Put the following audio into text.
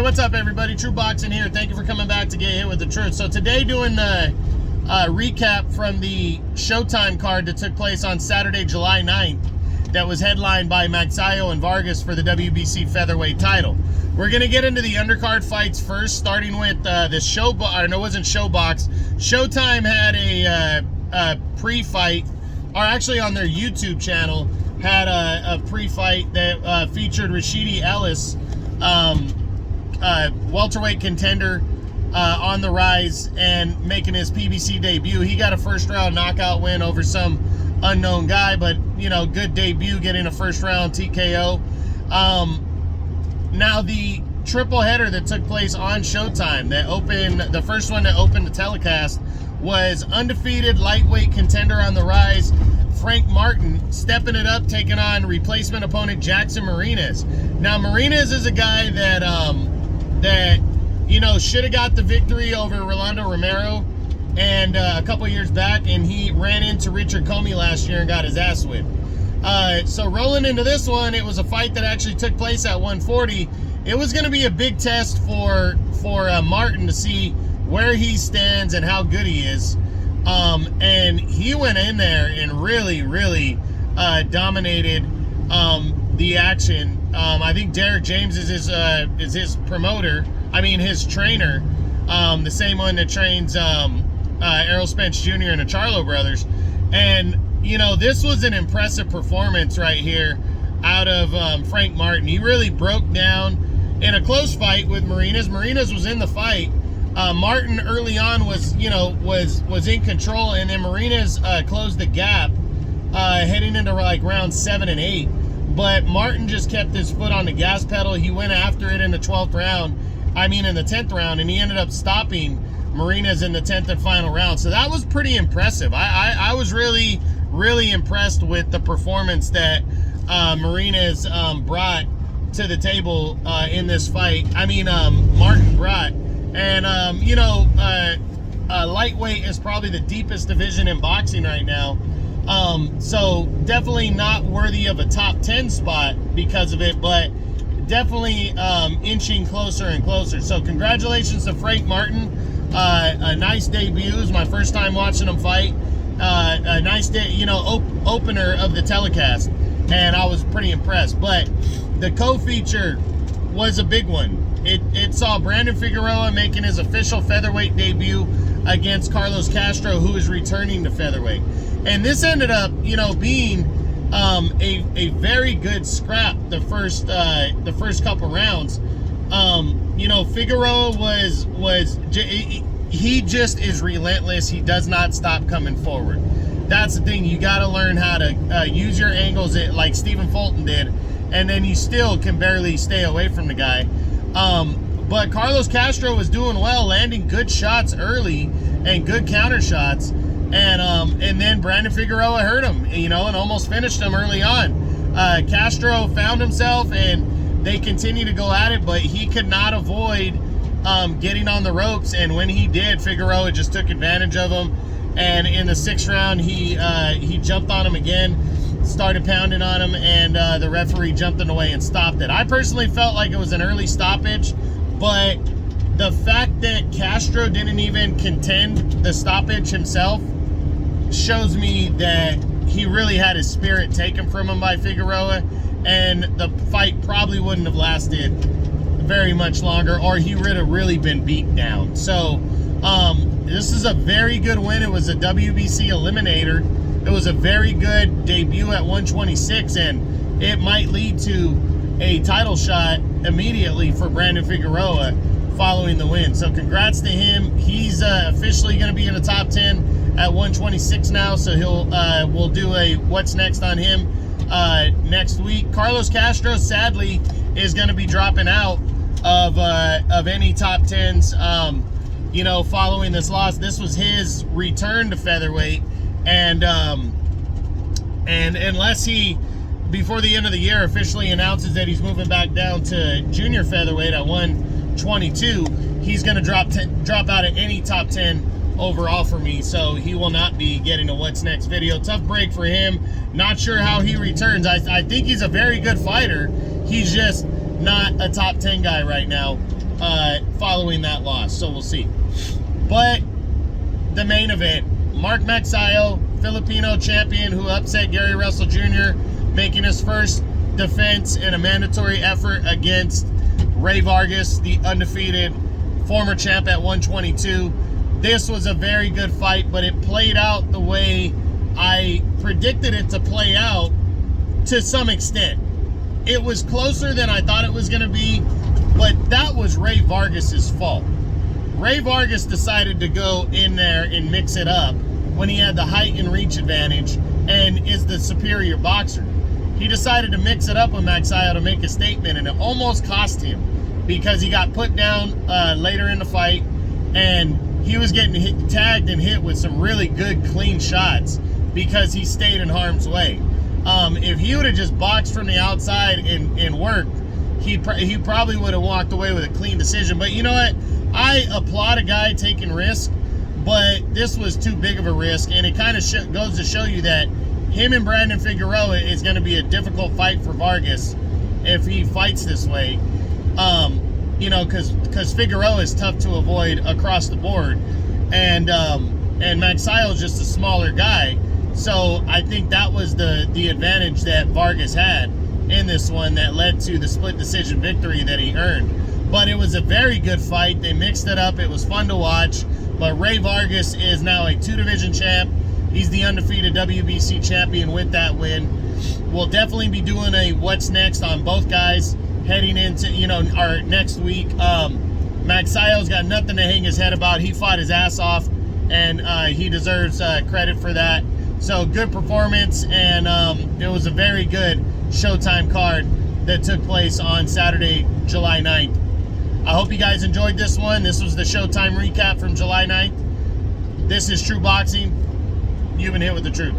what's up, everybody? True Boxing here. Thank you for coming back to Get Hit with the Truth. So today, doing the recap from the Showtime card that took place on Saturday, July 9th, that was headlined by Magsayo and Vargas for the WBC featherweight title. We're gonna get into the undercard fights first, starting with this Showtime had a pre-fight, or actually on their YouTube channel had a pre-fight that featured Rashidi Ellis, welterweight contender, on the rise and making his PBC debut. He got a first round knockout win over some unknown guy, but you know, good debut, getting a first round TKO. Now the triple header that took place on Showtime, the first one that opened the telecast, was undefeated lightweight contender on the rise Frank Martin stepping it up, taking on replacement opponent Jackson Mariñez. Now Mariñez is a guy that you know, should have got the victory over Rolando Romero and a couple years back, and he ran into Richard Comey last year and got his ass whipped. So rolling into this one, it was a fight that actually took place at 140. It was going to be a big test for Martin to see where he stands and how good he is. And he went in there and really dominated the action. I think Derek James is his promoter. I mean, his trainer, the same one that trains Errol Spence Jr. and the Charlo brothers. And you know, this was an impressive performance right here out of Frank Martin. He really broke down in a close fight with Mariñez. Mariñez was in the fight. Martin early on was in control, and then Mariñez closed the gap heading into like round 7 and 8. But Martin just kept his foot on the gas pedal. He went after it in the 10th round, and he ended up stopping Mariñez in the 10th and final round. So that was pretty impressive. I was really impressed with the performance that Mariñez brought to the table in this fight. I mean, Martin brought. And, you know, lightweight is probably the deepest division in boxing right now. So definitely not worthy of a top 10 spot because of it, but definitely inching closer and closer. So congratulations to Frank Martin. A nice debut. It was my first time watching him fight. A nice day, you know, opener of the telecast, and I was pretty impressed. But the co-feature was a big one. It saw Brandon Figueroa making his official featherweight debut against Carlos Castro, who is returning to featherweight. And this ended up, you know, being a very good scrap the first couple rounds. You know, Figueroa he just is relentless. He does not stop coming forward. That's the thing. You got to learn how to use your angles like Stephen Fulton did, and then you still can barely stay away from the guy. But Carlos Castro was doing well, landing good shots early and good counter shots. And then Brandon Figueroa hurt him, you know, and almost finished him early on. Castro found himself, and they continued to go at it, but he could not avoid getting on the ropes. And when he did, Figueroa just took advantage of him. And in the 6th round, he jumped on him again, started pounding on him, and the referee jumped in the way and stopped it. I personally felt like it was an early stoppage, but the fact that Castro didn't even contend the stoppage himself shows me that he really had his spirit taken from him by Figueroa, and the fight probably wouldn't have lasted very much longer, or he would have really been beat down. So this is a very good win. It was a WBC eliminator. It was a very good debut at 126, and it might lead to a title shot immediately for Brandon Figueroa following the win. So congrats to him. He's officially going to be in the top 10 at 126 now, so we'll do a what's next on him next week. Carlos Castro sadly is going to be dropping out of any top 10s, you know, following this loss. This was his return to featherweight, and unless he before the end of the year officially announces that he's moving back down to junior featherweight at 122, he's going to drop out of any top 10 overall for me, so he will not be getting a what's next video. Tough break for him. Not sure how he returns. I think he's a very good fighter. He's just not a top 10 guy right now. following that loss. So we'll see. But the main event, Mark Magsayo, Filipino champion who upset Gary Russell Jr., making his first defense in a mandatory effort against Ray Vargas, the undefeated former champ at 122. This was a very good fight, but it played out the way I predicted it to play out to some extent. It was closer than I thought it was going to be, but that was Ray Vargas's fault. Ray Vargas decided to go in there and mix it up when he had the height and reach advantage and is the superior boxer. He decided to mix it up with Magsayo to make a statement, and it almost cost him because he got put down later in the fight, and he was getting tagged and hit with some really good, clean shots because he stayed in harm's way. If he would have just boxed from the outside and worked, he probably would have walked away with a clean decision. But you know what? I applaud a guy taking risk, but this was too big of a risk, and it kind of goes to show you that him and Brandon Figueroa is going to be a difficult fight for Vargas if he fights this way. You know, because Figueroa is tough to avoid across the board, and Magsayo is just a smaller guy. So I think that was the advantage that Vargas had in this one that led to the split decision victory that he earned. But it was a very good fight. They mixed it up. It was fun to watch. But Ray Vargas is now a 2-division champ. He's the undefeated WBC champion with that win. We'll definitely be doing a what's next on both guys heading into, you know, our next week. Magsayo's got nothing to hang his head about. He fought his ass off, and he deserves credit for that. So good performance, and it was a very good Showtime card that took place on Saturday, July 9th. I hope you guys enjoyed this one. This was the Showtime recap from July 9th. This is True Boxing. You've been hit with the truth.